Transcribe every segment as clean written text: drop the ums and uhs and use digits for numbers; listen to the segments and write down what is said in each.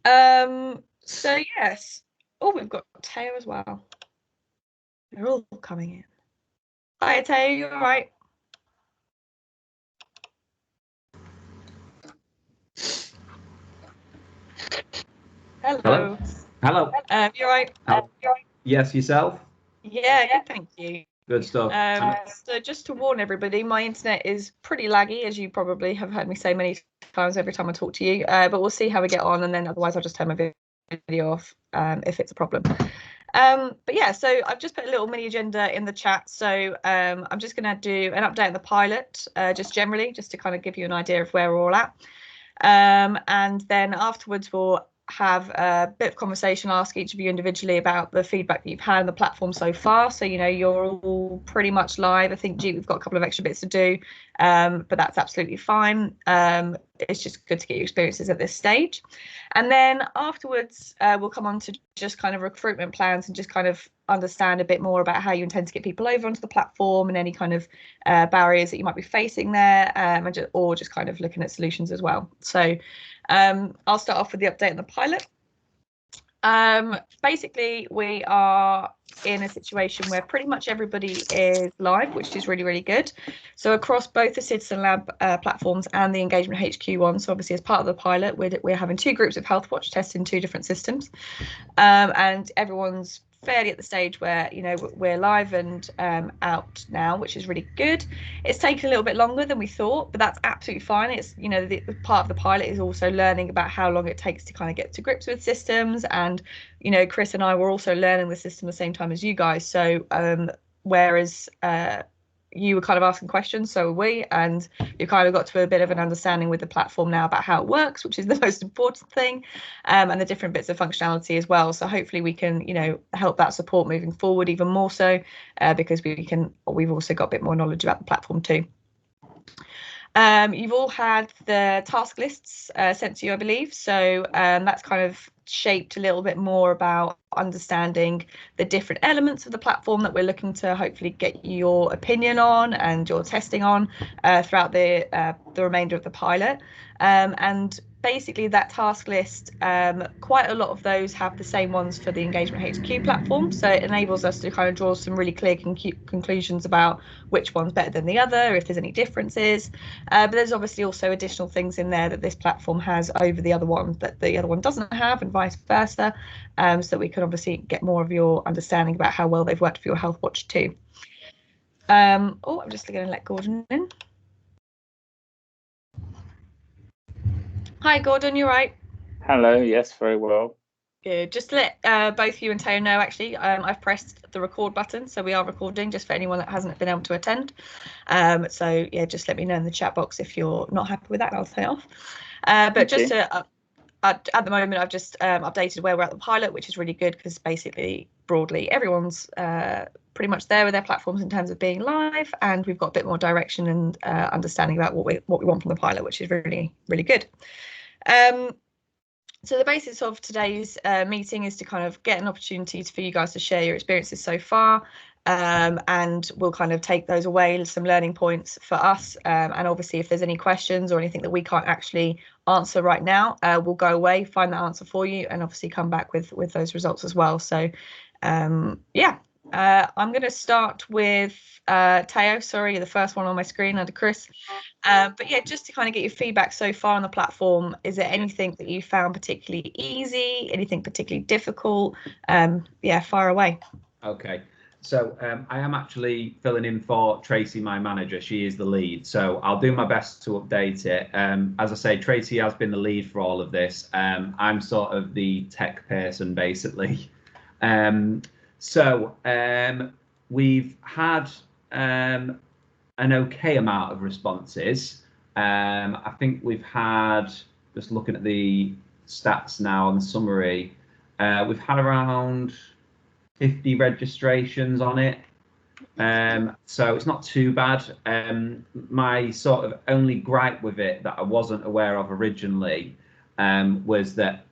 So yes. Oh, we've got Teo as well. They're all coming in. Hi, Teo. You all right? Hello. Hello. You all right? Yes, yourself? Yeah, good. Thank you. Good stuff. So just to warn everybody, my internet is pretty laggy, as you probably have heard me say many times every time I talk to you. But we'll see how we get on, and then otherwise I'll just turn my video off if it's a problem. But yeah, so I've just put a little mini agenda in the chat. So I'm just going to do an update on the pilot, just generally, just to kind of give you an idea of where we're all at. And then afterwards we'll have a bit of conversation, ask each of you individually about the feedback that you've had on the platform so far. So, you know, you're all pretty much live. I think, we've got a couple of extra bits to do, but that's absolutely fine. It's just good to get your experiences at this stage. And then afterwards, we'll come on to just kind of recruitment plans and just kind of understand a bit more about how you intend to get people over onto the platform and any kind of barriers that you might be facing there, or just kind of looking at solutions as well. So I'll start off with the update on the pilot. Basically, we are in a situation where pretty much everybody is live, which is really, really good. So across both the Citizen Lab platforms and the Engagement HQ one, so obviously as part of the pilot, we're having two groups of Healthwatch testing two different systems, and everyone's fairly at the stage where, you know, we're live and out now, which is really good. It's taken a little bit longer than we thought, but that's absolutely fine. It's, you know, the part of the pilot is also learning about how long it takes to kind of get to grips with systems. And, you know, Chris and I were also learning the system at the same time as you guys. So whereas you were kind of asking questions, so were we, and you kind of got to a bit of an understanding with the platform now about how it works, which is the most important thing, and the different bits of functionality as well. So hopefully we can, you know, help that support moving forward even more so, because we've also got a bit more knowledge about the platform too. You've all had the task lists sent to you, I believe. So that's kind of shaped a little bit more about understanding the different elements of the platform that we're looking to hopefully get your opinion on and your testing on throughout the remainder of the pilot. And basically that task list, quite a lot of those have the same ones for the Engagement HQ platform. So it enables us to kind of draw some really clear conclusions about which one's better than the other, if there's any differences. But there's obviously also additional things in there that this platform has over the other one that the other one doesn't have, and vice versa, so that we can obviously get more of your understanding about how well they've worked for your Healthwatch too. I'm just going to let Gordon in. Hi, Gordon, you right? Hello, yes, very well. Good. Just to let both you and Teo know, actually, I've pressed the record button, so we are recording, just for anyone that hasn't been able to attend. So yeah, just let me know in the chat box if you're not happy with that, I'll turn it off. But just to at the moment, I've just updated where we're at the pilot, which is really good because basically, broadly, everyone's pretty much there with their platforms in terms of being live, and we've got a bit more direction and understanding about what we want from the pilot, which is really, really good. So the basis of today's meeting is to kind of get an opportunity for you guys to share your experiences so far, and we'll kind of take those away, some learning points for us, and obviously if there's any questions or anything that we can't actually answer right now, we'll go away, find that answer for you, and obviously come back with those results as well. So yeah, I'm going to start with Teo, sorry, the first one on my screen under Chris. But yeah, just to kind of get your feedback so far on the platform, is there anything that you found particularly easy, anything particularly difficult? Yeah, fire away. Okay, so I am actually filling in for Tracy, my manager. She is the lead, so I'll do my best to update it. As I say, Tracy has been the lead for all of this. I'm sort of the tech person, basically. So we've had an okay amount of responses. I think we've had, just looking at the stats now on the summary, we've had around 50 registrations on it. So it's not too bad. My sort of only gripe with it that I wasn't aware of originally was that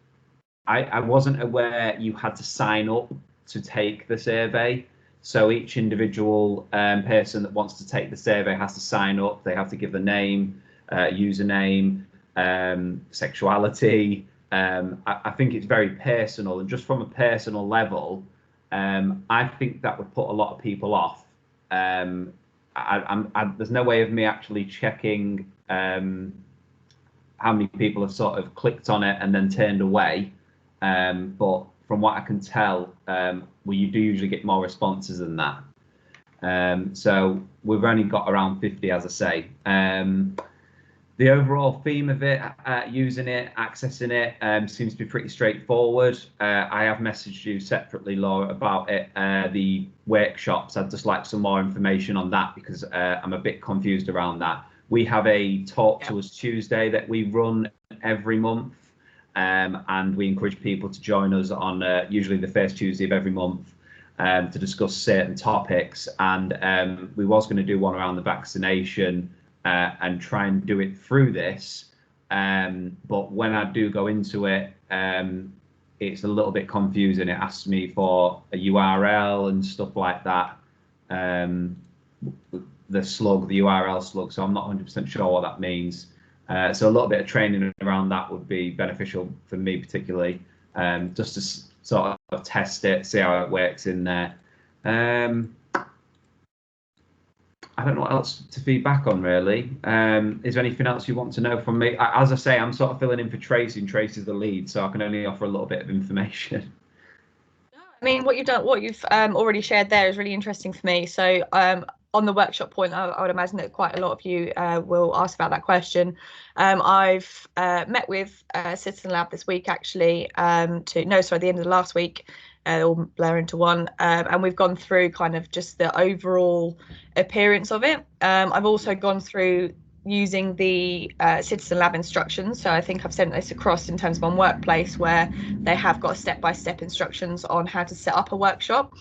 I wasn't aware you had to sign up to take the survey. So each individual person that wants to take the survey has to sign up. They have to give the name, username, sexuality, I think it's very personal, and just from a personal level, I think that would put a lot of people off. There's no way of me actually checking how many people have sort of clicked on it and then turned away. But from what I can tell, well, you do usually get more responses than that. So we've only got around 50, as I say. The overall theme of it, using it, accessing it, seems to be pretty straightforward. I have messaged you separately, Laura, about it. The workshops, I'd just like some more information on that because I'm a bit confused around that. We have a Talk to Us Tuesday that we run every month, and we encourage people to join us on usually the first Tuesday of every month to discuss certain topics. And we was going to do one around the vaccination and try and do it through this. But when I do go into it, it's a little bit confusing. It asks me for a URL and stuff like that. The slug, the URL slug, so I'm not 100% sure what that means. So a little bit of training around that would be beneficial for me particularly, just to sort of test it, see how it works in there. I don't know what else to feedback on really. Is there anything else you want to know from me? As I say, I'm sort of filling in for Tracy, and Tracy's the lead, so I can only offer a little bit of information. I mean, what you've already shared there is really interesting for me. So on the workshop point, I would imagine that quite a lot of you will ask about that question. I've met with Citizen Lab this week, actually, the end of the last week, all blur into one, and we've gone through kind of just the overall appearance of it. I've also gone through using the Citizen Lab instructions. So I think I've sent this across in terms of on Workplace, where they have got step-by-step instructions on how to set up a workshop.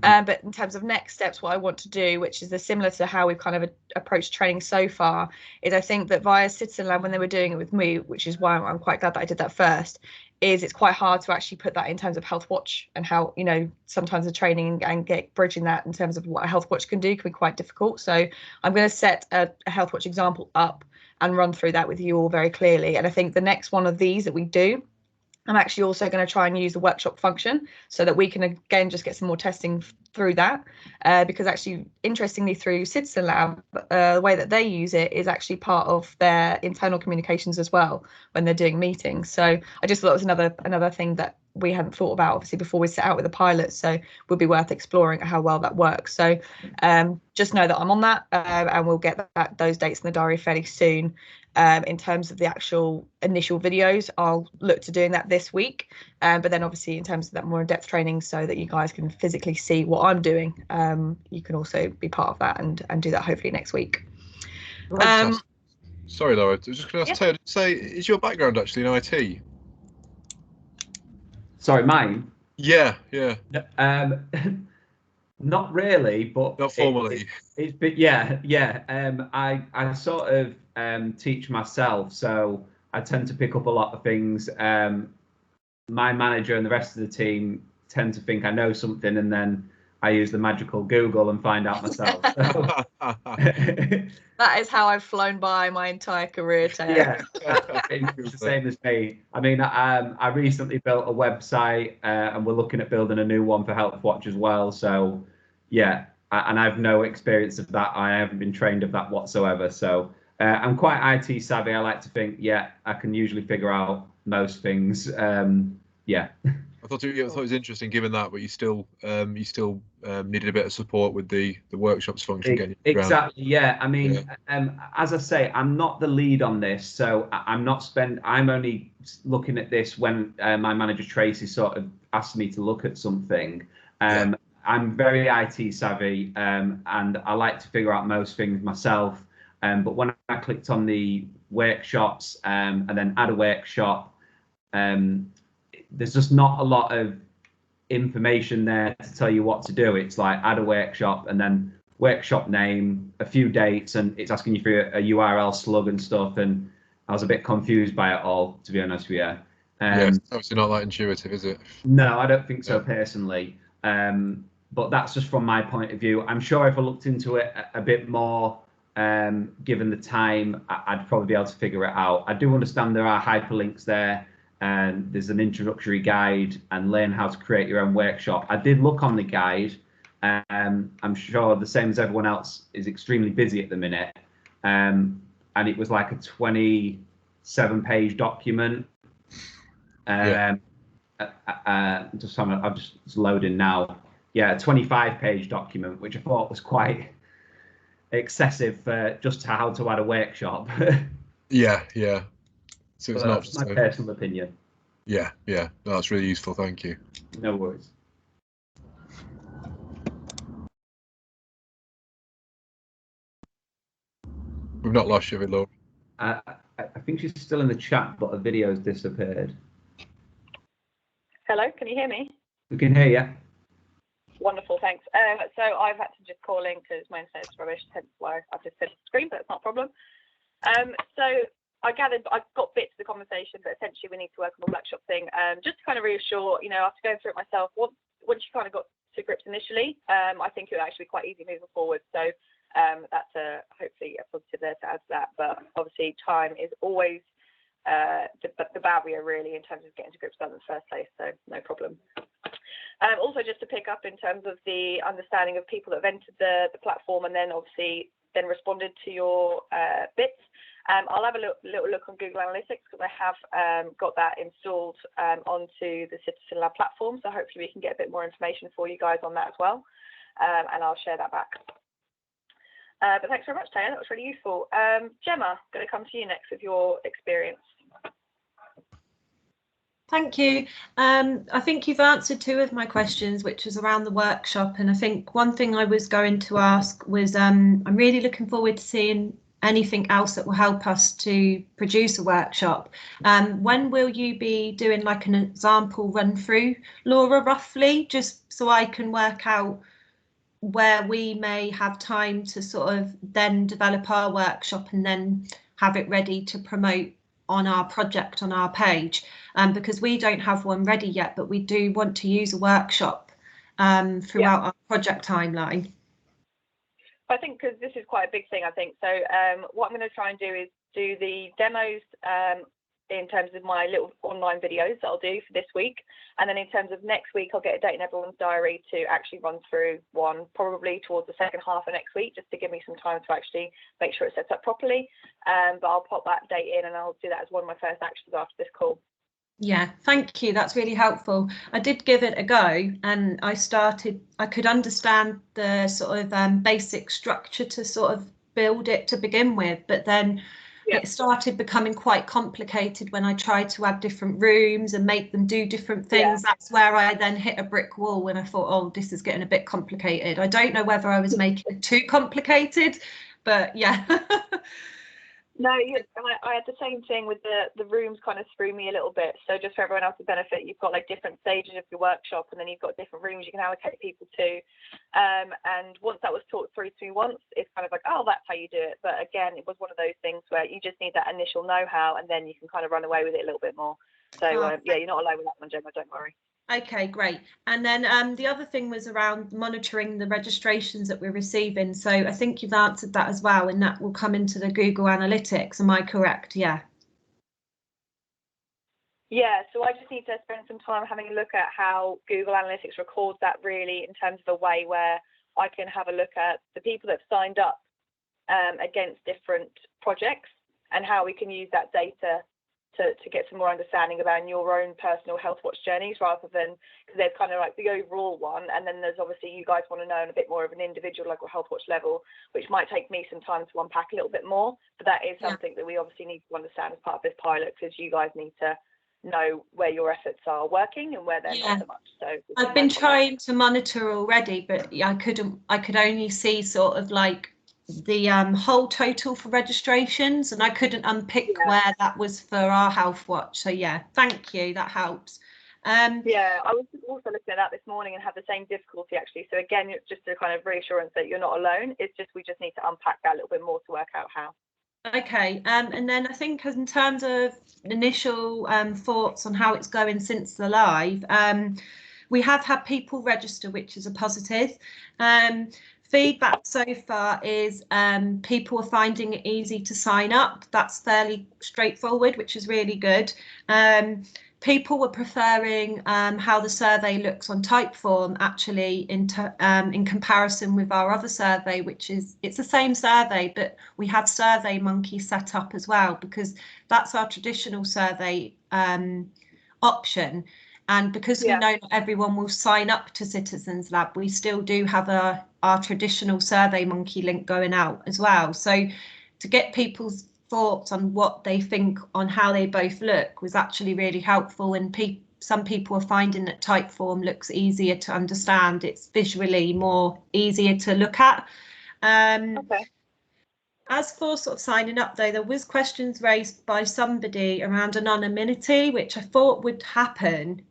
But in terms of next steps, what I want to do, which is similar to how we've kind of approached training so far, is I think that via Citizen Lab, when they were doing it with me, which is why I'm quite glad that I did that first, is it's quite hard to actually put that in terms of Health Watch, and how, you know, sometimes the training and bridging that in terms of what a Health Watch can do can be quite difficult. So I'm going to set a Health Watch example up and run through that with you all very clearly. And I think the next one of these that we do, I'm actually also going to try and use the workshop function so that we can again just get some more testing through that, because actually, interestingly, through Citizen Lab, the way that they use it is actually part of their internal communications as well when they're doing meetings. So I just thought it was another thing that we hadn't thought about, obviously, before we set out with the pilot. So it would be worth exploring how well that works. So just know that I'm on that, and we'll get those dates in the diary fairly soon. In terms of the actual initial videos, I'll look to doing that this week, but then obviously in terms of that more in-depth training, so that you guys can physically see what I'm doing, you can also be part of that and do that hopefully next week. Sorry, Laura, I was just going to ask Ted, say, is your background actually in IT? Sorry, mine? Yeah. Not really, but not formally. It's but yeah. I sort of teach myself, so I tend to pick up a lot of things. My manager and the rest of the team tend to think I know something, and then I use the magical Google and find out myself. That is how I've flown by my entire career, Taylor. Yeah, it's the same as me. I mean, I recently built a website, and we're looking at building a new one for Health Watch as well. So, yeah, and I have no experience of that. I haven't been trained of that whatsoever. So I'm quite IT savvy. I like to think, yeah, I can usually figure out most things. Yeah. I thought it was interesting, given that, but you still needed a bit of support with the workshops function. Exactly. Yeah. I mean, as I say, I'm not the lead on this, so I'm only looking at this when my manager Tracy sort of asked me to look at something. I'm very IT savvy, and I like to figure out most things myself. But when I clicked on the workshops and then add a workshop, there's just not a lot of information there to tell you what to do. It's like add a workshop and then workshop name, a few dates, and it's asking you for a URL slug and stuff. And I was a bit confused by it all, to be honest with you. It's obviously not that intuitive, is it? No, I don't think so personally. But that's just from my point of view. I'm sure if I looked into it a bit more, given the time, I'd probably be able to figure it out. I do understand there are hyperlinks there. and there's an introductory guide and learn how to create your own workshop. I did look on the guide. I'm sure the same as everyone else is extremely busy at the minute. And it was like a 27-page document. I'm just loading now. Yeah, a 25-page document, which I thought was quite excessive for just how to add a workshop. Yeah. So it's not that's just my personal opinion. Yeah. No, that's really useful. Thank you. No worries. We've not lost you, Laura. I think she's still in the chat, but the video's disappeared. Hello, can you hear me? We can hear you. Wonderful, thanks. So I've had to just call in because my internet is rubbish, hence why I've just finished the screen, but it's not a problem. So I gathered I got bits of the conversation, but essentially we need to work on the workshop thing. Just to kind of reassure, after going through it myself, once you kind of got to grips initially, I think it would actually be quite easy moving forward. So that's hopefully a positive there to add to that. But obviously time is always the barrier really in terms of getting to grips with that in the first place, so no problem. Also just to pick up in terms of the understanding of people that have entered the platform and then obviously responded to your bits. I'll have a little look on Google Analytics because I have got that installed onto the Citizen Lab platform, so hopefully we can get a bit more information for you guys on that as well, and I'll share that back. But thanks very much, Taya, that was really useful. Gemma, going to come to you next with your experience. Thank you. I think you've answered two of my questions, which was around the workshop. And I think one thing I was going to ask was I'm really looking forward to seeing anything else that will help us to produce a workshop. When will you be doing like an example run through, Laura, roughly, just so I can work out where we may have time to sort of then develop our workshop and then have it ready to promote on our project on our page, because we don't have one ready yet, but we do want to use a workshop throughout our project timeline. I think because this is quite a big thing, I think. So what I'm going to try and do is do the demos in terms of my little online videos that I'll do for this week. And then in terms of next week, I'll get a date in everyone's diary to actually run through one, probably towards the second half of next week, just to give me some time to actually make sure it's set up properly. But I'll pop that date in and I'll do that as one of my first actions after this call. Yeah, thank you. That's really helpful. I did give it a go and I could understand the sort of basic structure to sort of build it to begin with, but then it started becoming quite complicated when I tried to add different rooms and make them do different things. That's where I then hit a brick wall when I thought, oh, this is getting a bit complicated. I don't know whether I was making it too complicated, but yeah. No, I had the same thing with the rooms kind of threw me a little bit. So just for everyone else's benefit, you've got like different stages of your workshop and then you've got different rooms you can allocate people to. And once that was taught through to me once, it's kind of like, oh, that's how you do it. But again, it was one of those things where you just need that initial know-how and then you can kind of run away with it a little bit more. So yeah, you're not alone with that one, Gemma, don't worry. Okay, great. And then the other thing was around monitoring the registrations that we're receiving. So I think you've answered that as well, and that will come into the Google Analytics. Am I correct? Yeah. Yeah, so I just need to spend some time having a look at how Google Analytics records that really in terms of a way where I can have a look at the people that have signed up against different projects and how we can use that data to get some more understanding about your own personal health watch journeys, rather than, because there's kind of like the overall one, and then there's obviously you guys want to know on a bit more of an individual local health watch level, which might take me some time to unpack a little bit more, but that is something that we obviously need to understand as part of this pilot, because you guys need to know where your efforts are working and where they're not so much. So I've been trying to monitor already, but I could only see sort of like the whole total for registrations, and I couldn't unpick where that was for our health watch. So yeah, thank you, that helps. Yeah, I was also looking at that this morning and had the same difficulty actually. So again, it's just a kind of reassurance that you're not alone. It's just we just need to unpack that a little bit more to work out how. Okay, and then I think in terms of initial thoughts on how it's going since the live, we have had people register, which is a positive. Feedback so far is people are finding it easy to sign up. That's fairly straightforward, which is really good. people were preferring how the survey looks on Typeform actually in comparison with our other survey, which is, it's the same survey, but we have SurveyMonkey set up as well, because that's our traditional survey option. And because we know not everyone will sign up to Citizens Lab, we still do have our traditional SurveyMonkey link going out as well. So to get people's thoughts on what they think on how they both look was actually really helpful, and some people are finding that Typeform looks easier to understand. It's visually more easier to look at. Okay. As for sort of signing up, though, there was questions raised by somebody around anonymity, which I thought would happen,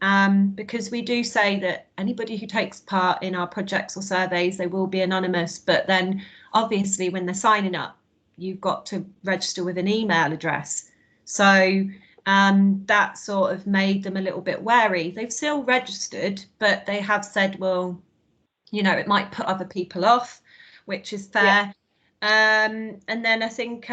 because we do say that anybody who takes part in our projects or surveys, they will be anonymous. But then obviously when they're signing up, you've got to register with an email address. So that sort of made them a little bit wary. They've still registered, but they have said, well, you know, it might put other people off, which is fair. Yeah. And then I think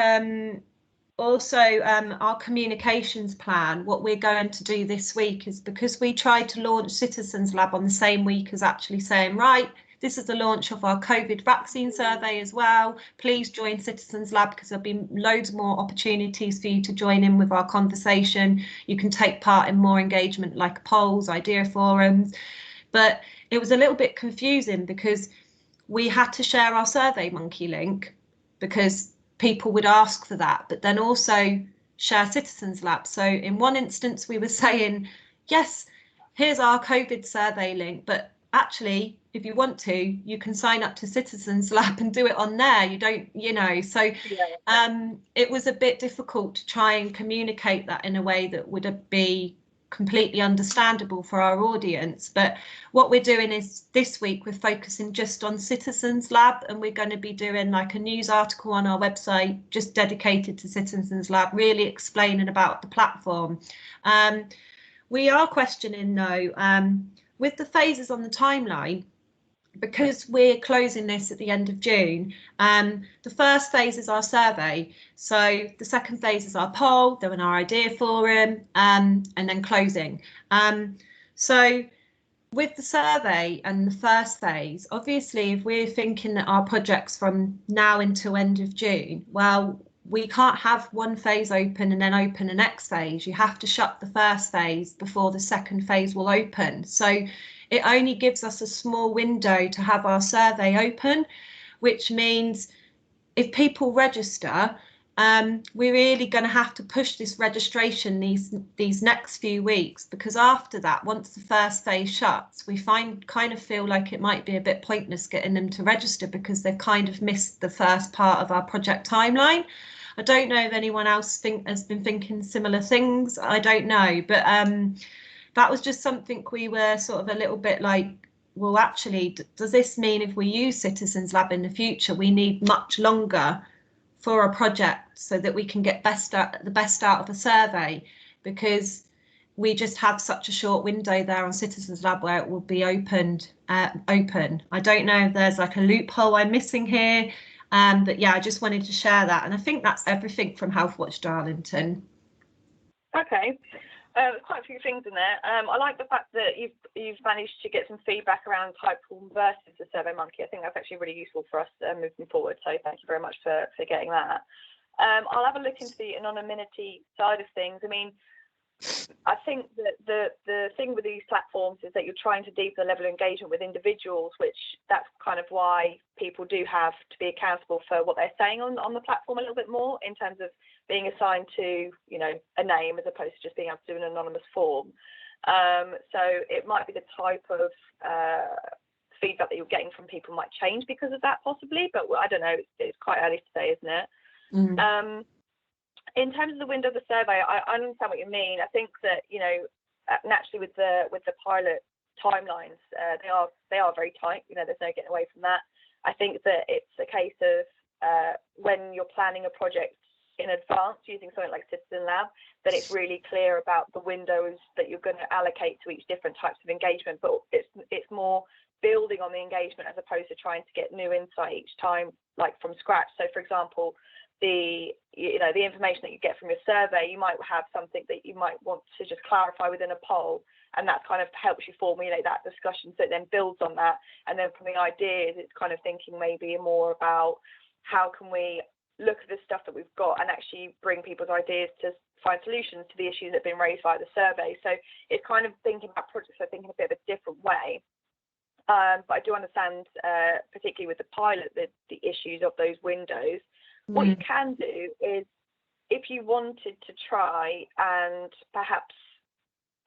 also our communications plan, what we're going to do this week is, because we tried to launch Citizens Lab on the same week as actually saying, right, this is the launch of our COVID vaccine survey as well. Please join Citizens Lab, because there'll be loads more opportunities for you to join in with our conversation. You can take part in more engagement like polls, idea forums. But it was a little bit confusing because we had to share our SurveyMonkey link because people would ask for that, but then also share Citizens Lab. So in one instance, we were saying, yes, here's our COVID survey link, but actually, if you want to, you can sign up to Citizens Lab and do it on there. You don't, you know, so it was a bit difficult to try and communicate that in a way that would be completely understandable for our audience. But what we're doing is this week we're focusing just on Citizens Lab, and we're going to be doing like a news article on our website just dedicated to Citizens Lab, really explaining about the platform. We are questioning though, with the phases on the timeline, because we're closing this at the end of June, the first phase is our survey. So the second phase is our poll, then our idea forum, and then closing. So with the survey and the first phase, obviously, if we're thinking that our project's from now until end of June, well, we can't have one phase open and then open the next phase. You have to shut the first phase before the second phase will open. So it only gives us a small window to have our survey open, which means if people register, we're really going to have to push this registration these next few weeks, because after that, once the first phase shuts, we kind of feel like it might be a bit pointless getting them to register because they've kind of missed the first part of our project timeline. I don't know if anyone else has been thinking similar things. I don't know, but that was just something we were sort of a little bit like, well, actually, does this mean if we use Citizens Lab in the future, we need much longer for a project so that we can get the best out of a survey, because we just have such a short window there on Citizens Lab where it will be open. I don't know if there's like a loophole I'm missing here, but yeah, I just wanted to share that. And I think that's everything from Healthwatch Darlington. Okay. Quite a few things in there. I like the fact that you've managed to get some feedback around Typeform versus the SurveyMonkey. I think that's actually really useful for us moving forward. So thank you very much for getting that. I'll have a look into the anonymity side of things. I mean, I think that the thing with these platforms is that you're trying to deepen the level of engagement with individuals, which that's kind of why people do have to be accountable for what they're saying on the platform a little bit more, in terms of being assigned to, you know, a name as opposed to just being able to do an anonymous form. So it might be the type of feedback that you're getting from people might change because of that, possibly, but I don't know. It's quite early to say, isn't it? Mm. In terms of the window of the survey, I understand what you mean. I think that, you know, naturally with the pilot timelines, they are very tight. You know, there's no getting away from that. I think that it's a case of when you're planning a project in advance using something like Citizen Lab, that it's really clear about the windows that you're going to allocate to each different types of engagement. But it's more building on the engagement as opposed to trying to get new insight each time, like from scratch. So, for example, the information that you get from your survey, you might have something that you might want to just clarify within a poll, and that kind of helps you formulate that discussion, so it then builds on that. And then from the ideas, it's kind of thinking maybe more about how can we look at the stuff that we've got and actually bring people's ideas to find solutions to the issues that have been raised by the survey. So it's kind of thinking about projects, I think, in a bit of a different way. But I do understand, particularly with the pilot, the issues of those windows. What you can do is, if you wanted to try and perhaps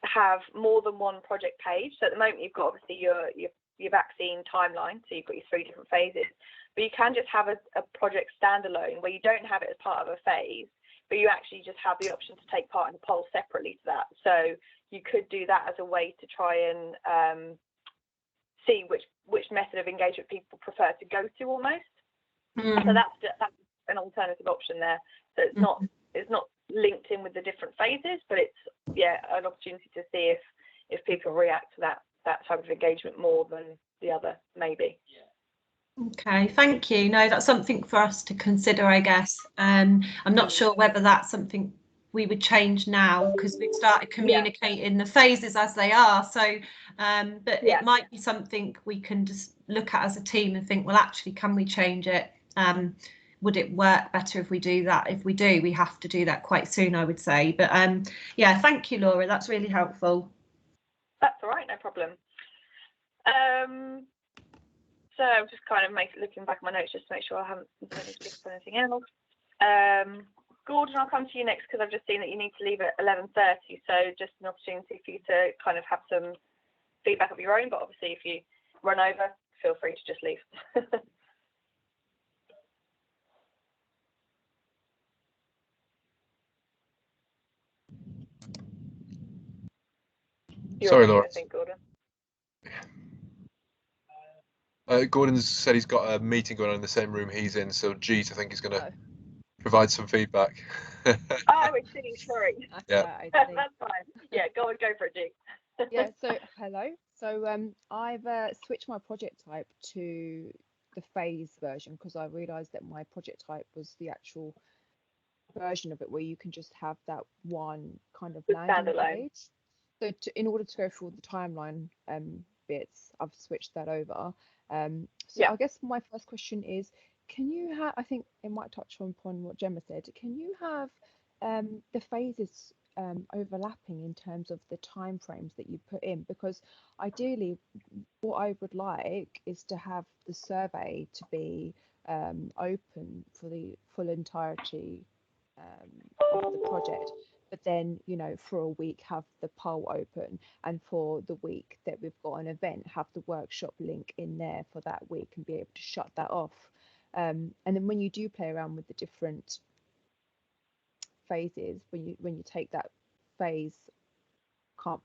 have more than one project page. So at the moment, you've got obviously your vaccine timeline, so you've got your 3 different phases. But you can just have a project standalone where you don't have it as part of a phase, but you actually just have the option to take part in a poll separately to that. So you could do that as a way to try and see which method of engagement people prefer to go to almost. So that's an alternative option there. So it's not linked in with the different phases, but it's an opportunity to see if people react to that type of engagement more than the other, maybe. Okay, thank you. No, that's something for us to consider, I guess. I'm not sure whether that's something we would change now, because we've started communicating the phases as they are. So, but it might be something we can just look at as a team and think, well, actually, can we change it? Would it work better if we do that? If we do, we have to do that quite soon, I would say. But yeah, thank you, Laura. That's really helpful. That's all right, no problem. So I'm just kind of looking back at my notes just to make sure I haven't skipped anything else. Gordon, I'll come to you next because I've just seen that you need to leave at 11:30. So just an opportunity for you to kind of have some feedback of your own. But obviously, if you run over, feel free to just leave. Sorry, Laura. I think, Gordon. Gordon's said he's got a meeting going on in the same room he's in, so Jeet, I think, is going to provide some feedback. Oh, I see. Sorry. Yeah. That's fine. Yeah, go for it, Jeet. Yeah. So hello. So I've switched my project type to the phase version because I realised that my project type was the actual version of it where you can just have that one kind of landing page. So in order to go through all the timeline bits, I've switched that over. So I guess my first question is, can you have, I think it might touch upon what Gemma said, can you have the phases overlapping in terms of the time frames that you put in? Because ideally what I would like is to have the survey to be open for the full entirety of the project, but then, you know, for a week have the poll open, and for the week that we've got an event, have the workshop link in there for that week and be able to shut that off. And then when you do play around with the different phases, when you take that phase, can't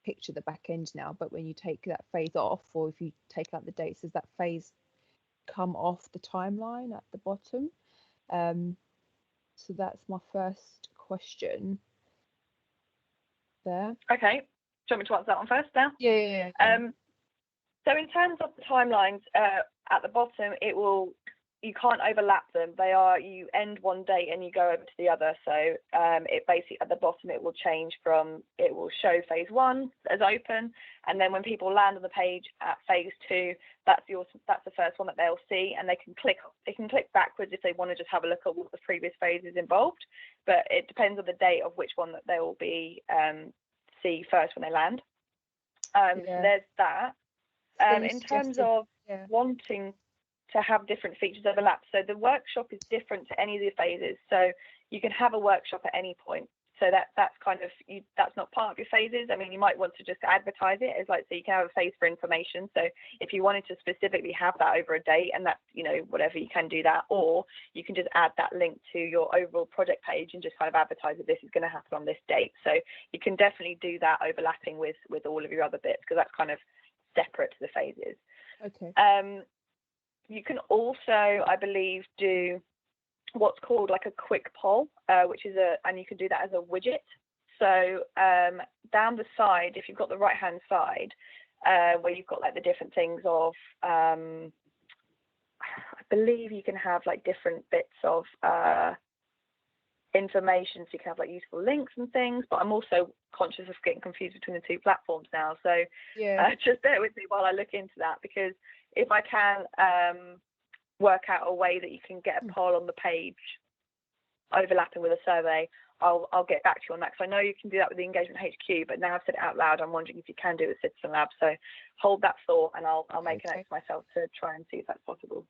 picture the back end now, but when you take that phase off, or if you take out the dates, does that phase come off the timeline at the bottom? So that's my first question there. Okay. Do you want me to answer that one first now? Yeah. So in terms of the timelines, at the bottom, you can't overlap them. You end one date and you go over to the other. So it basically at the bottom it will change from, it will show phase 1 as open, and then when people land on the page at phase 2, that's the first one that they'll see, and they can click backwards if they want to just have a look at what the previous phases involved. But it depends on the date of which one that they will be see first when they land. So there's that. In terms of wanting to have different features overlap, so the workshop is different to any of the phases, so you can have a workshop at any point. So that's kind of, that's not part of your phases. I mean, you might want to just advertise it as, like, so you can have a phase for information. So if you wanted to specifically have that over a date, and that, you know, whatever, you can do that, or you can just add that link to your overall project page and just kind of advertise that this is going to happen on this date. So you can definitely do that overlapping with all of your other bits, because that's kind of separate to the phases. Okay. You can also, I believe, do what's called like a quick poll, which is and you can do that as a widget. So down the side, if you've got the right hand side, where you've got like the different things of I believe you can have like different bits of information, so you can have like useful links and things, but I'm also conscious of getting confused between the two platforms now, so just bear with me while I look into that, because if I can work out a way that you can get a poll on the page overlapping with a survey, I'll get back to you on that, because I know you can do that with the Engagement HQ, but now I've said it out loud, I'm wondering if you can do it with Citizen Lab. So hold that thought, and I'll make a note to myself to try and see if that's possible.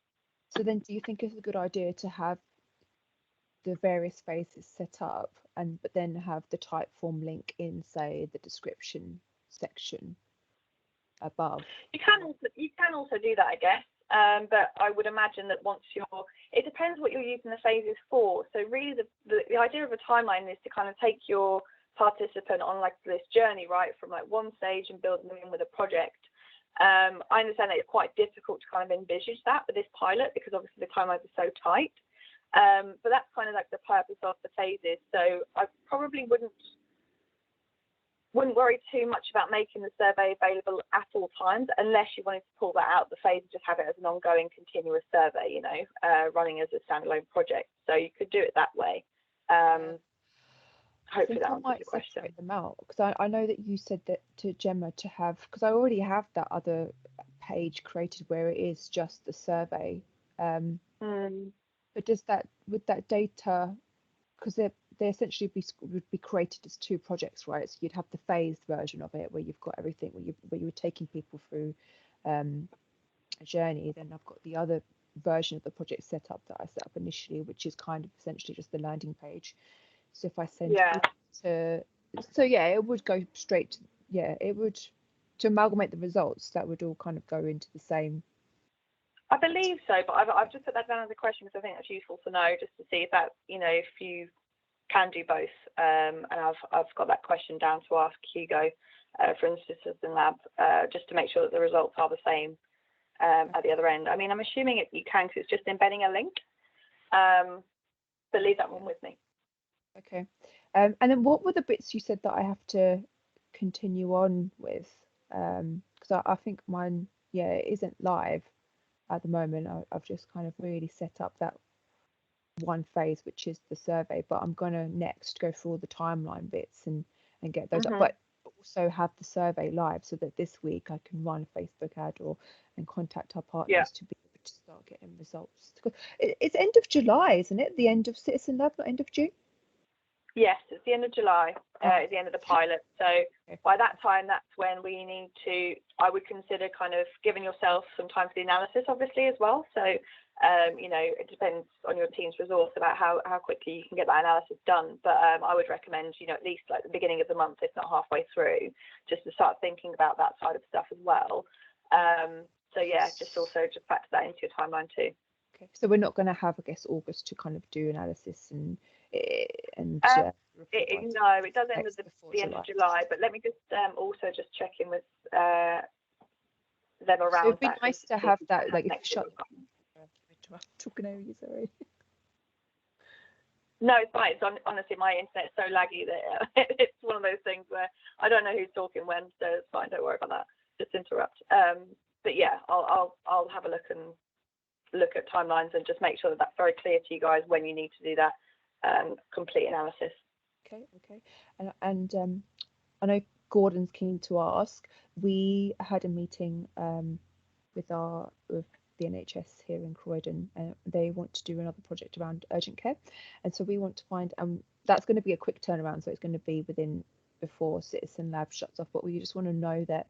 So then, do you think it's a good idea to have the various phases set up, but then have the Typeform link in, say, the description section above? You can also do that, I guess. But I would imagine that once it depends what you're using the phases for. So really the idea of a timeline is to kind of take your participant on like this journey, right, from like one stage and building them in with a project. I understand that it's quite difficult to kind of envisage that with this pilot, because obviously the timelines are so tight. But that's kind of like the purpose of the phases. So I probably wouldn't worry too much about making the survey available at all times, unless you wanted to pull that out the phase and just have it as an ongoing continuous survey, you know, running as a standalone project. So you could do it that way. Hopefully that answers your question. Separate them out, because I know that you said that to Gemma to have, because I already have that other page created where it is just the survey. But would that data, because they essentially would be created as two projects, right? So you'd have the phased version of it where you've got everything, where you were taking people through a journey. Then I've got the other version of the project set up that I set up initially, which is kind of essentially just the landing page. So if I send it would go straight to, it would, to amalgamate the results, that would all kind of go into the same. I believe so, but I've just put that down as a question because I think that's useful to know, just to see if that, you know, if you can do both. And I've got that question down to ask Hugo from Citizen Lab, just to make sure that the results are the same at the other end. I mean, I'm assuming you can, because it's just embedding a link. But leave that one with me. Okay. And then what were the bits you said that I have to continue on with? Because I think mine, it isn't live at the moment. I've just kind of really set up that one phase, which is the survey, but I'm going to next go through all the timeline bits and get those up, but also have the survey live, so that this week I can run a Facebook ad and contact our partners to be able to start getting results. It's end of July, isn't it? The end of Citizen Lab, not end of June? Yes, it's the end of July, it's the end of the pilot. So by that time, that's when we need to, I would consider kind of giving yourself some time for the analysis, obviously, as well. So, you know, it depends on your team's resource about how quickly you can get that analysis done. But I would recommend, you know, at least like the beginning of the month, if not halfway through, just to start thinking about that side of stuff as well. So yeah, just factor that into your timeline too. Okay, so we're not going to have, I guess, August to kind of do analysis and no, it does end at the end of July. But let me just also just check in with them around. So it'd be nice to have that, like, if you shut. Talking over you, sorry. No, it's fine. Honestly, my internet's so laggy that it's one of those things where I don't know who's talking when, so it's fine. Don't worry about that. Just interrupt. But yeah, I'll have a look at timelines and just make sure that that's very clear to you guys when you need to do that complete analysis. Okay. And I know Gordon's keen to ask. We had a meeting with the NHS here in Croydon, and they want to do another project around urgent care, and so we want to find that's going to be a quick turnaround, so it's going to be before Citizen Lab shuts off, but we just want to know that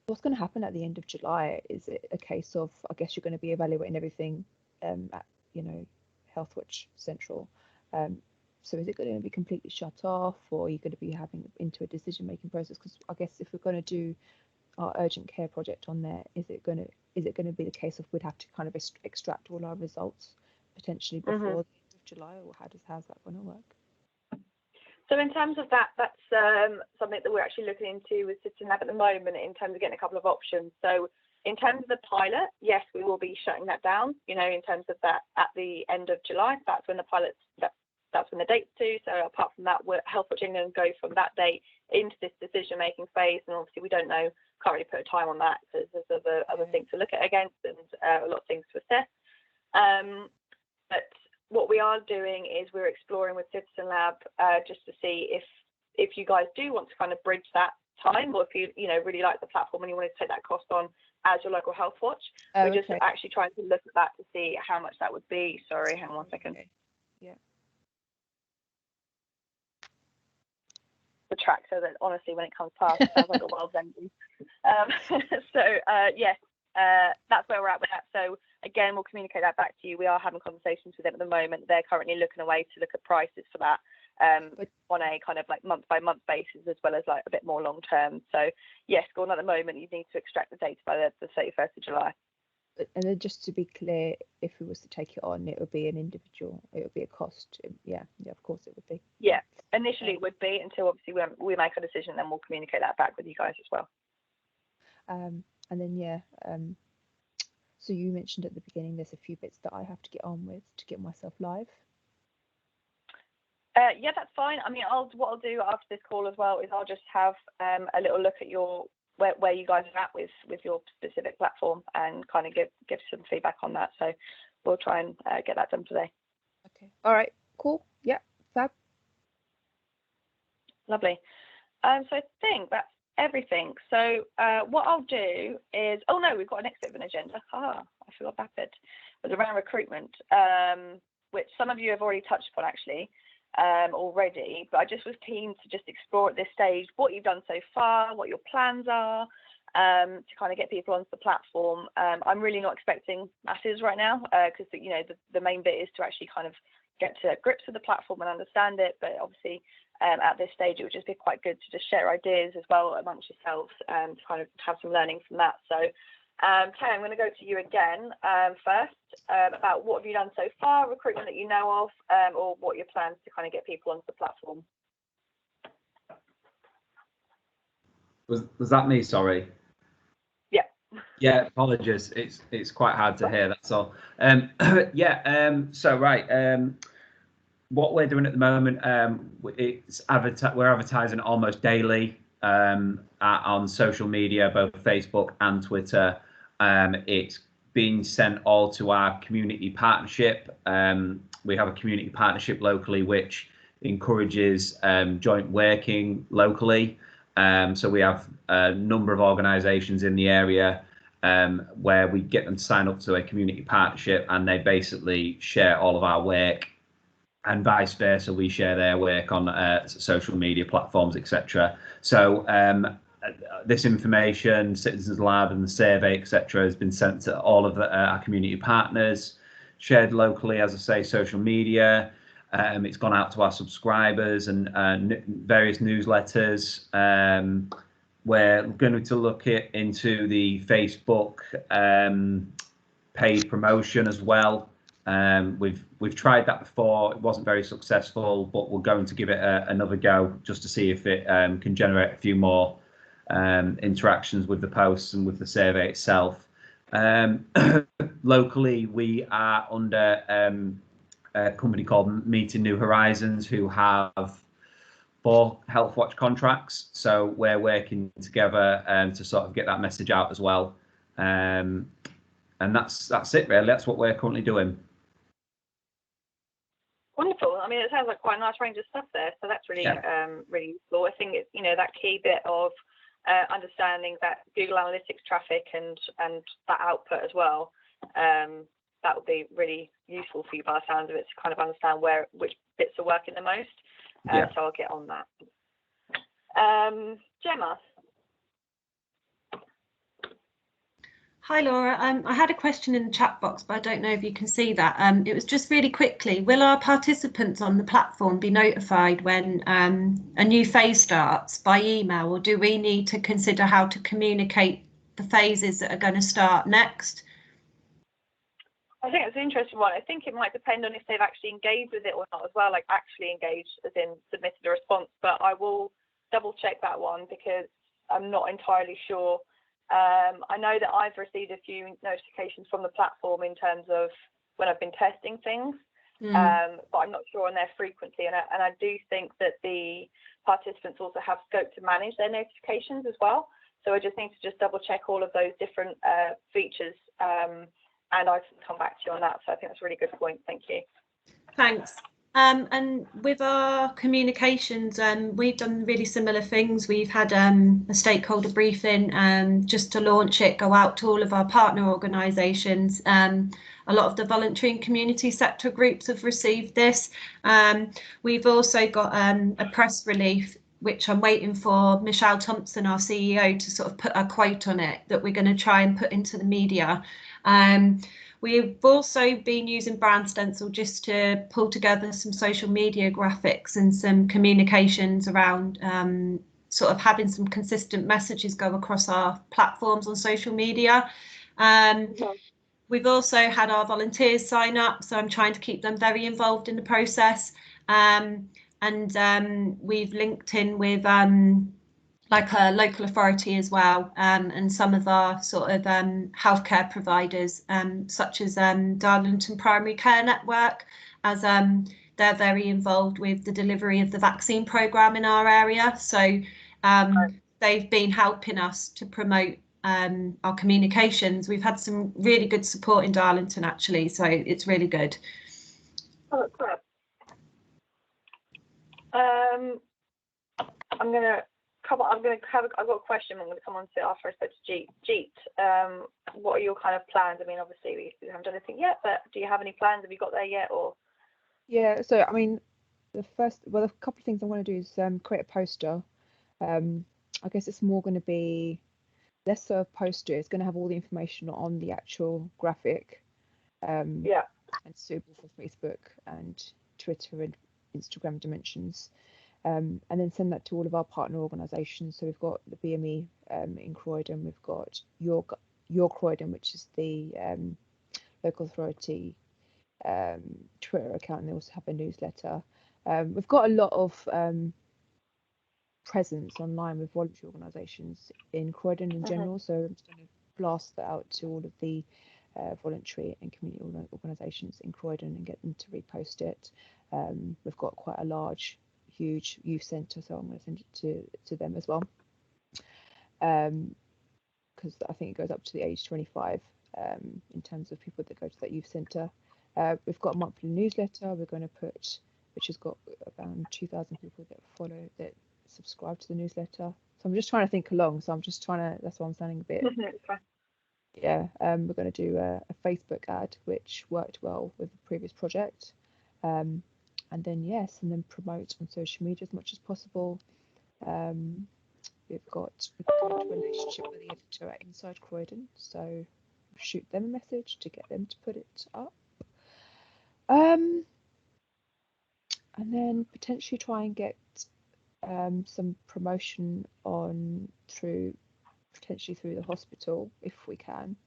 what's going to happen at the end of July. Is it a case of, I guess you're going to be evaluating everything at, you know, Healthwatch Central, so is it going to be completely shut off, or are you going to be having into a decision making process? Because I guess if we're going to do our urgent care project on there, is it going to be the case of we'd have to kind of extract all our results potentially before the end of July, or how's that going to work? So in terms of that, that's something that we're actually looking into with Citizen Lab at the moment, in terms of getting a couple of options. So in terms of the pilot, yes, we will be shutting that down, you know, in terms of that at the end of July. That's when the pilot, that that's when the date's due. So apart from that, Healthwatch England go from that date into this decision-making phase, and obviously we don't know, can't really put a time on that because there's other things to look at against and a lot of things to assess. But what we are doing is we're exploring with Citizen Lab just to see if you guys do want to kind of bridge that time, or if you know really like the platform and you wanted to take that cost on as your local health watch. We're just actually trying to look at that to see how much that would be. Sorry, hang on 1 second. Okay. Yeah. The tractor that honestly, when it comes past, it sounds like a wild vengeance. Yes, that's where we're at with that. So again, we'll communicate that back to you. We are having conversations with them at the moment. They're currently looking away to look at prices for that on a kind of like month by month basis, as well as like a bit more long term. So yes, Gordon, at the moment you need to extract the data by the 31st of July. And then just to be clear, if we was to take it on, it would be an individual, it would be a cost. Yeah, of course it would be. Yeah, initially it would be, until obviously we make a decision, then we'll communicate that back with you guys as well. And then so you mentioned at the beginning there's a few bits that I have to get on with to get myself live. Yeah, that's fine. I mean, what I'll do after this call as well is I'll just have a little look at your where you guys are at with your specific platform and kind of give some feedback on that. So we'll try and get that done today. Okay. All right. Cool. Yeah. Fab. Lovely. So I think that's everything. So what I'll do is, oh no, we've got an exit of an agenda. I forgot that bit. It was around recruitment, which some of you have already touched upon actually. Already, but I just was keen to just explore at this stage what you've done so far, what your plans are, to kind of get people onto the platform. I'm really not expecting masses right now because you know the main bit is to actually kind of get to grips with the platform and understand it. But obviously at this stage it would just be quite good to just share ideas as well amongst yourselves and kind of have some learning from that. So Kay, I'm going to go to you again first about what have you done so far, recruitment that you know of, or what your plans to kind of get people onto the platform. Was that me? Sorry. Yeah. Yeah. Apologies. It's quite hard to hear. That's all. So right. What we're doing at the moment, we're advertising almost daily on social media, both Facebook and Twitter. It's being sent all to our community partnership. We have a community partnership locally which encourages joint working locally. So we have a number of organisations in the area where we get them to sign up to a community partnership, and they basically share all of our work, and vice versa. We share their work on social media platforms, etc. So this information, Citizens Lab and the survey, etc., has been sent to all of our community partners, shared locally, as I say, social media. It's gone out to our subscribers and various newsletters. We're going to look into the Facebook paid promotion as well. We've tried that before. It wasn't very successful, but we're going to give it another go just to see if it can generate a few more interactions with the posts and with the survey itself. Locally, we are under a company called Meeting New Horizons, who have 4 Healthwatch contracts. So we're working together to sort of get that message out as well. And that's it really. That's what we're currently doing. Wonderful. I mean, it sounds like quite a nice range of stuff there. So that's really really useful. I think it's that key bit of understanding that Google Analytics traffic and that output as well. That would be really useful for you by the sounds of it, to kind of understand which bits are working the most. So I'll get on that. Gemma. Hi Laura, I had a question in the chat box, but I don't know if you can see that. It was just really quickly, will our participants on the platform be notified when a new phase starts by email, or do we need to consider how to communicate the phases that are going to start next? I think it's an interesting one. I think it might depend on if they've actually engaged with it or not as well, like actually engaged as in submitted a response, but I will double check that one because I'm not entirely sure. I know that I've received a few notifications from the platform in terms of when I've been testing things, but I'm not sure on their frequency. And I do think that the participants also have scope to manage their notifications as well. So I just need to just double check all of those different features, and I can come back to you on that. So I think that's a really good point. Thank you. Thanks. And with our communications, we've done really similar things. We've had a stakeholder briefing just to launch it, go out to all of our partner organisations. A lot of the voluntary and community sector groups have received this. We've also got a press release, which I'm waiting for Michelle Thompson, our CEO, to sort of put a quote on it that we're going to try and put into the media. We've also been using Brand Stencil just to pull together some social media graphics and some communications around sort of having some consistent messages go across our platforms on social media. We've also had our volunteers sign up, so I'm trying to keep them very involved in the process. And we've linked in with like a local authority as well, and some of our sort of healthcare providers, such as Darlington Primary Care Network, as they're very involved with the delivery of the vaccine programme in our area. So they've been helping us to promote our communications. We've had some really good support in Darlington, actually, so it's really good. Oh, that's great. I've got a question. I'm going to come on to after I spoke to Jeet. What are your kind of plans? I mean, obviously we haven't done anything yet, but do you have any plans? Have you got there yet, or? Yeah. So I mean, a couple of things I want to do is create a poster. I guess it's more going to be less so a poster. It's going to have all the information on the actual graphic. And suitable for Facebook and Twitter and Instagram dimensions. And then send that to all of our partner organisations. So we've got the BME in Croydon, we've got Your Croydon, which is the local authority Twitter account, and they also have a newsletter. We've got a lot of presence online with voluntary organisations in Croydon in general, so I'm just going to blast that out to all of the voluntary and community organisations in Croydon and get them to repost it. We've got quite a huge youth centre, so I'm going to send it to them as well, because I think it goes up to the age 25 in terms of people that go to that youth centre. We've got a monthly newsletter we're going to put, which has got around 2,000 people that subscribe to the newsletter. So I'm just trying to think along, so I'm just trying to, that's why I'm sounding a bit yeah. We're going to do a Facebook ad, which worked well with the previous project. And then promote on social media as much as possible. We've got a good relationship with the editor at Inside Croydon, so shoot them a message to get them to put it up. And then potentially try and get some promotion on potentially through the hospital if we can.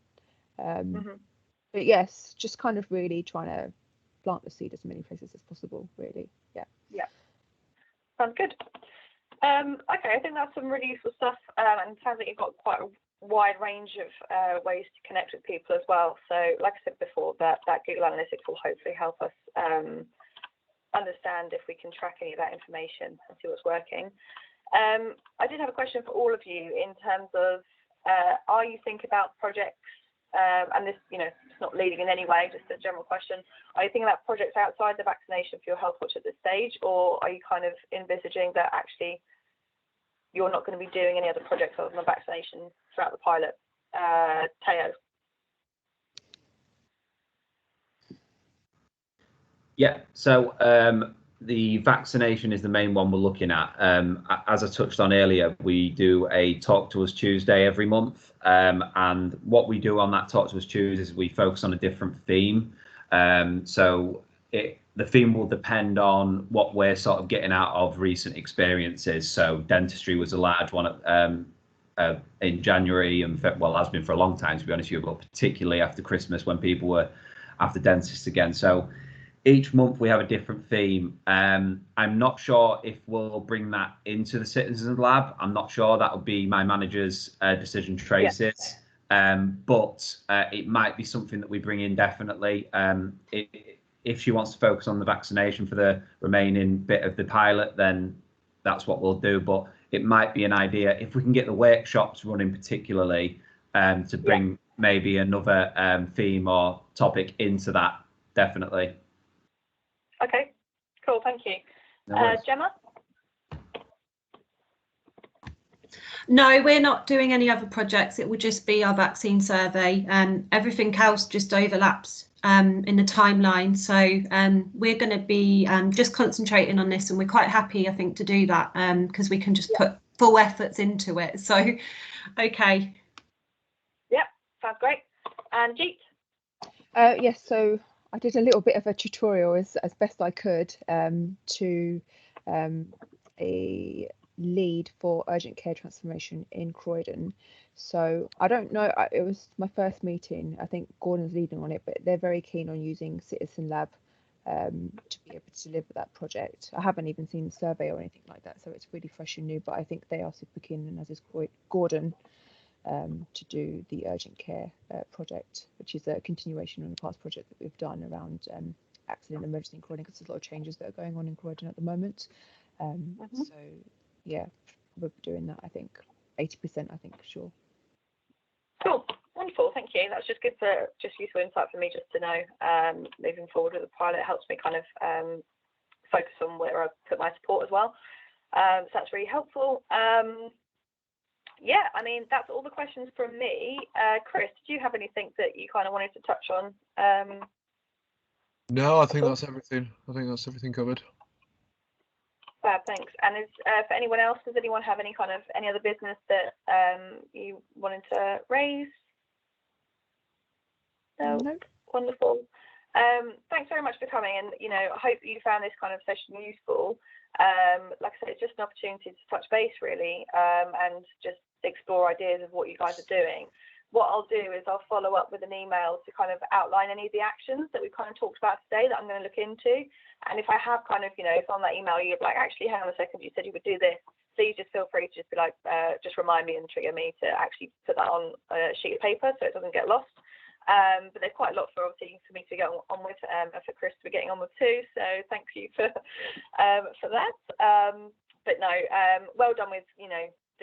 But yes, just kind of really trying to plant the seed as many places as possible, really. Yeah. Sounds good. Okay, I think that's some really useful stuff, and it sounds like you've got quite a wide range of ways to connect with people as well. So like I said before, that Google Analytics will hopefully help us understand if we can track any of that information and see what's working. I did have a question for all of you in terms of are you thinking about projects, and this, it's not leading in any way, just a general question. Are you thinking about projects outside the vaccination for your health watch at this stage, or are you kind of envisaging that actually you're not going to be doing any other projects other than vaccination throughout the pilot? Teo? Yeah, so the vaccination is the main one we're looking at. As I touched on earlier, we do a Talk to Us Tuesday every month. And what we do on that Talk to Us Tuesday is we focus on a different theme. So the theme will depend on what we're sort of getting out of recent experiences. So dentistry was a large one in January, and has been for a long time, to be honest with you, but particularly after Christmas when people were after dentists again. So each month we have a different theme. I'm not sure if we'll bring that into the Citizens Lab. I'm not sure. That will be my manager's decision, Tracy's. But it might be something that we bring in definitely. if she wants to focus on the vaccination for the remaining bit of the pilot, then that's what we'll do. But it might be an idea if we can get the workshops running particularly to bring maybe another theme or topic into that. Definitely. Okay, cool, thank you. No Gemma? No, we're not doing any other projects. It will just be our vaccine survey. Everything else just overlaps in the timeline. So we're going to be just concentrating on this, and we're quite happy, I think, to do that because we can just put full efforts into it. So, okay. Yep, sounds great. And Jeet? Yes, so I did a little bit of a tutorial as best I could to a lead for urgent care transformation in Croydon. So I don't know, it was my first meeting. I think Gordon's leading on it, but they're very keen on using Citizen Lab to be able to deliver that project. I haven't even seen the survey or anything like that, so it's really fresh and new, but I think they are super keen, and as is Gordon, to do the urgent care project, which is a continuation on the past project that we've done around accident and emergency in Croydon, because there's a lot of changes that are going on in Croydon at the moment. So yeah, we'll be doing that. I think 80%. I think for sure. Cool, wonderful, thank you. That's just good for useful insight for me just to know moving forward with the pilot. It helps me kind of focus on where I put my support as well. So that's really helpful. Yeah, I mean, that's all the questions from me. Chris, did you have anything that you kind of wanted to touch on? No, I think that's everything. I think that's everything covered. Fab, thanks. And is for anyone else, does anyone have any other business that you wanted to raise? No. Wonderful. Thanks very much for coming, and I hope you found this kind of session useful. Like I said, it's just an opportunity to touch base really, and just explore ideas of what you guys are doing. What I'll do is I'll follow up with an email to kind of outline any of the actions that we've kind of talked about today that I'm going to look into. And if I have kind of, if on that email you're like, actually, hang on a second, you said you would do this, please just feel free to just be like, just remind me and trigger me to actually put that on a sheet of paper so it doesn't get lost. But there's quite a lot for me to get on with, and for Chris to be getting on with too. So thank you for that. But no, well done with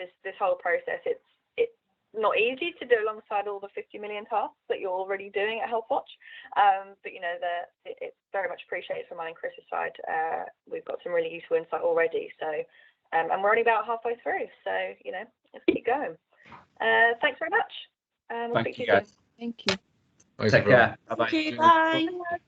this whole process. It's not easy to do alongside all the 50 million tasks that you're already doing at Healthwatch. But it's very much appreciated from mine and Chris's side. We've got some really useful insight already. So and we're only about halfway through. So let's keep going. Thanks very much. We'll Thank speak to you, you guys. soon. Thank you. Take care. Bye-bye. Thank you. Bye.